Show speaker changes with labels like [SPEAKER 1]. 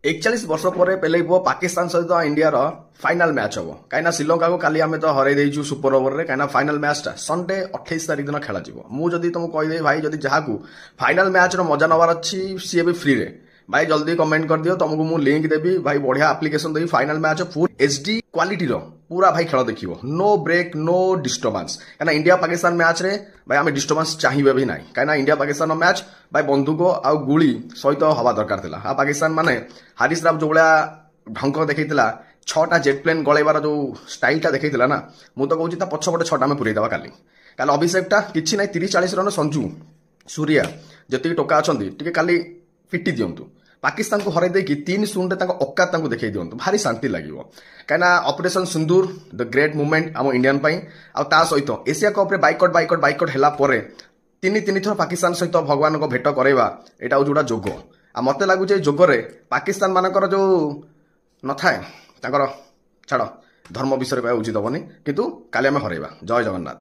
[SPEAKER 1] 41 वर्ष पर पेलैब पाकिस्तान सहित इंडिया फाइनाल मैच हम कहीं श्रीलंका को काली आम तो हर देचु सुपर ओवर में कहीं फाइनाल मैचटा संडे 28 तारिख दिन खेल मुझे तुमको कहीदेवी भाई जदि जहाँ फाइनाल मैच मजा नवार अच्छी सी भी फ्री रे भाई जल्दी कमेंट कर दियो तुमको मु लिंक देवी भाई बढ़िया एप्लिकेशन देवी final match full HD quality पूरा भाई खेल देखियो नो ब्रेक नो डिस्टर्बेंस कहीं इंडिया पाकिस्तान मैच रे भाई आम डिस्टर्बेंस चाहिए भी ना कहीं इंडिया पाकिस्तान मैच भाई बंदूक आ गुली सहित हवा दरकार थिला आ पाकिस्तान माने हारिस राव जो भाया ढंग देखा 6टा जेट प्लेन गलैबार जो स्टाइलटा देखा ना मुझे तो कहूँ पछपटे 6टा में पुरईदे काली काल अभिषेकटा कि ना 30-40 रन संजू सूर्या जी टोका अच्छा टे काली पिटी दिंतु पाकिस्तान को हरई देकी 3-0 औकात देखई दिंतु भारी शांति लगे कहीं operation Sindoor the great movement आम इंडियन आ सहित एशिया कप रे बाइकट है तीन थर पाकिस्तान सहित भगवान को भेट करवा यहाँ हूँ जोड़ा जोग आ मत लगुच जोगरे पाकिस्तान मानकर जो न थाए छाड़ धर्म विषय कह उचित हेनी किंतु काली आम हरइबा। जय जगन्नाथ।